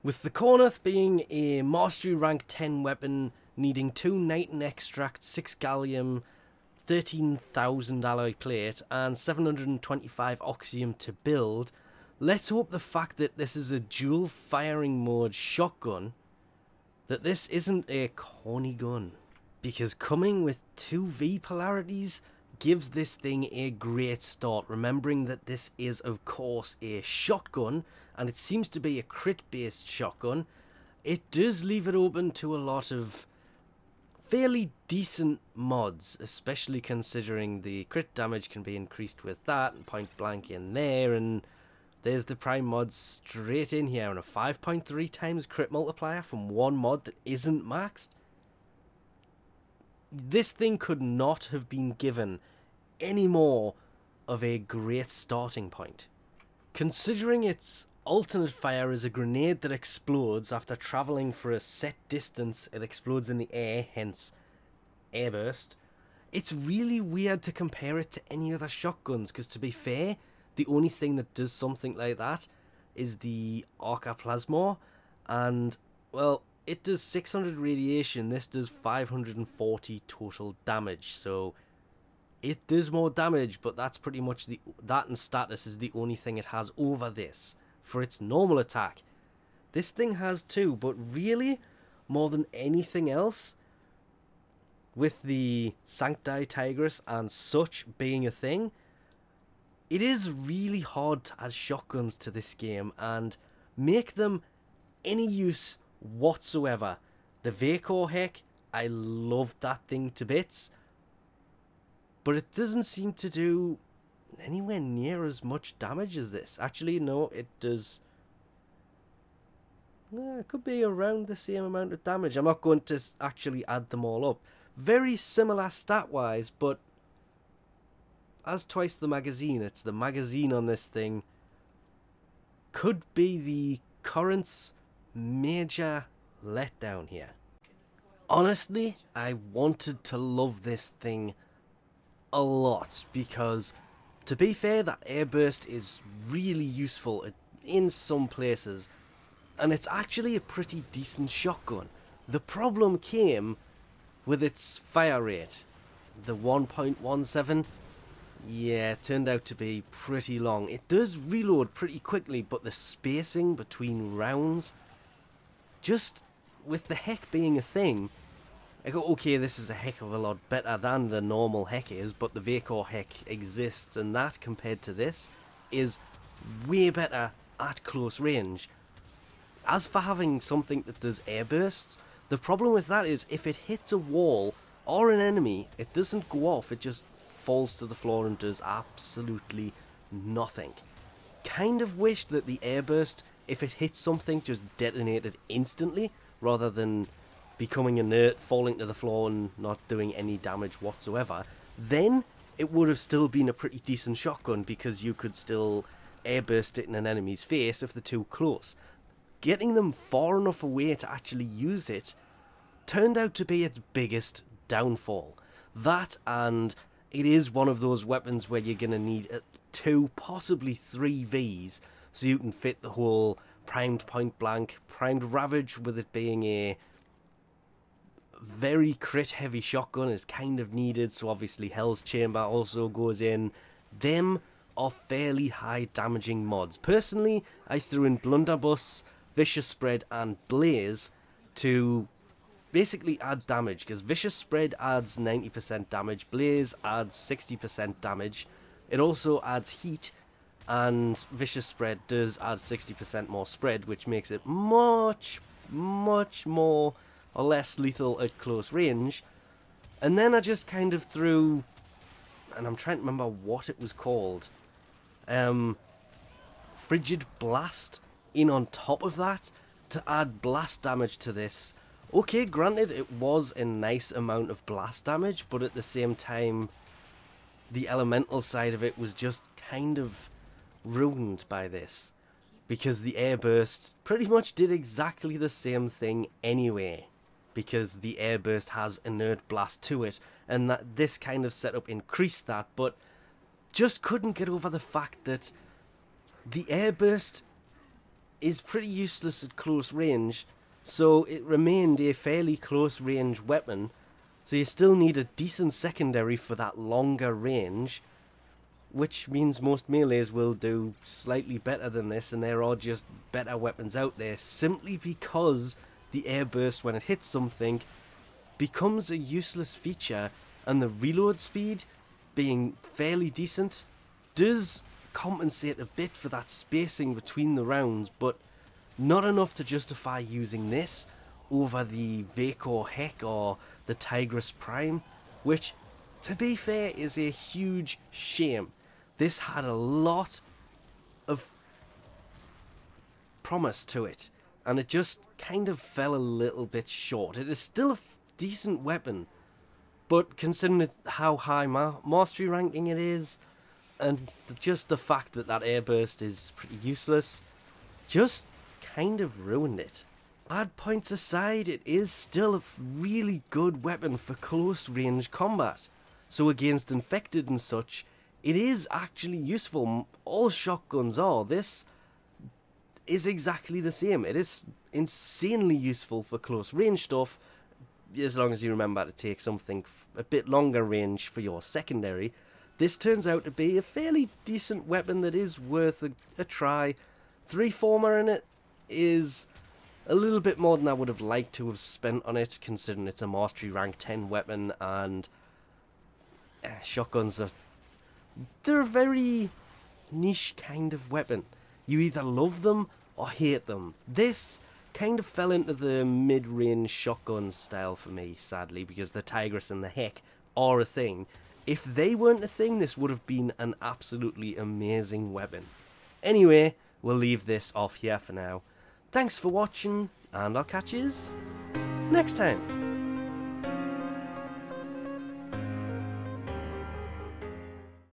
With the Corinth being a Mastery Rank 10 weapon, needing 2 Nightingale Extract, 6 Gallium, 13,000 alloy plate, and 725 Oxium to build, let's hope the fact that this is a dual firing mode shotgun, that this isn't a corny gun. Because coming with 2 V polarities gives this thing a great start, remembering that this is of course a shotgun, and it seems to be a crit based shotgun. It does leave it open to a lot of fairly decent mods, especially considering the crit damage can be increased with that, and point blank in there, and there's the prime mod straight in here, and a 5.3 times crit multiplier from one mod that isn't maxed. This thing could not have been given any more of a great starting point. Considering its alternate fire is a grenade that explodes after travelling for a set distance, it explodes in the air, hence airburst. It's really weird to compare it to any other shotguns, because to be fair, the only thing that does something like that is the Arca Plasma, and well, it does 600 radiation, this does 540 total damage, so it does more damage, but that's pretty much that and status is the only thing it has over this for its normal attack. This thing has too, but really, more than anything else, with the Sancti Tigris and such being a thing, it is really hard to add shotguns to this game and make them any use whatsoever. The Vacor Heck, I love that thing to bits, but it doesn't seem to do anywhere near as much damage as this. Actually, no, it does. It could be around the same amount of damage. I'm not going to actually add them all up. Very similar stat-wise, but as twice the magazine, it's the magazine on this thing could be the Corinth's major letdown here. Honestly, I wanted to love this thing a lot, because to be fair, that airburst is really useful in some places, and it's actually a pretty decent shotgun. The problem came with its fire rate. The 1.17, yeah, it turned out to be pretty long. It does reload pretty quickly, but the spacing between rounds, just with the heck being a thing, I go, okay, this is a heck of a lot better than the normal heck is, but the Vacor heck exists, and that, compared to this, is way better at close range. As for having something that does airbursts, the problem with that is if it hits a wall or an enemy, it doesn't go off, it just falls to the floor and does absolutely nothing. Kind of wish that the airburst, if it hits something, just detonated instantly, rather than becoming inert, falling to the floor and not doing any damage whatsoever. Then it would have still been a pretty decent shotgun, because you could still airburst it in an enemy's face if they're too close. Getting them far enough away to actually use it turned out to be its biggest downfall. That, and it is one of those weapons where you're going to need 2, possibly 3 Vs, so you can fit the whole primed point blank, primed ravage, with it being a very crit heavy shotgun is kind of needed, so obviously Hell's Chamber also goes in. Them are fairly high damaging mods. Personally, I threw in Blunderbuss, Vicious Spread and Blaze to basically add damage, because Vicious Spread adds 90% damage, Blaze adds 60% damage, it also adds heat, and Vicious Spread does add 60% more spread, which makes it much more or less lethal at close range. And then I just kind of threw, and I'm trying to remember what it was called, Frigid Blast in on top of that to add blast damage to this. Okay, granted, it was a nice amount of blast damage, but at the same time, the elemental side of it was just kind of ruined by this, because the airburst pretty much did exactly the same thing anyway, because the airburst has inert blast to it, and that this kind of setup increased that, but just couldn't get over the fact that the airburst is pretty useless at close range, so it remained a fairly close range weapon. So you still need a decent secondary for that longer range, which means most melees will do slightly better than this, and there are just better weapons out there simply because the airburst when it hits something becomes a useless feature, and the reload speed being fairly decent does compensate a bit for that spacing between the rounds, but not enough to justify using this over the Vaco Heck or the Tigris Prime, which, to be fair, is a huge shame. This had a lot of promise to it, and it just kind of fell a little bit short. It is still a decent weapon, but considering how high mastery ranking it is, and just the fact that that airburst is pretty useless, just kind of ruined it. Bad points aside, it is still a really good weapon for close range combat. So against infected and such, it is actually useful. All shotguns are. This is exactly the same. It is insanely useful for close range stuff, as long as you remember to take something a bit longer range for your secondary. This turns out to be a fairly decent weapon that is worth a try. 3-former in it is a little bit more than I would have liked to have spent on it, considering it's a mastery rank 10 weapon, and shotguns they're a very niche kind of weapon. You either love them or hate them. This kind of fell into the mid-range shotgun style for me, sadly, because the Tigris and the Heck are a thing. If they weren't a thing, this would have been an absolutely amazing weapon. Anyway, we'll leave this off here for now. Thanks for watching, and I'll catch yous next time.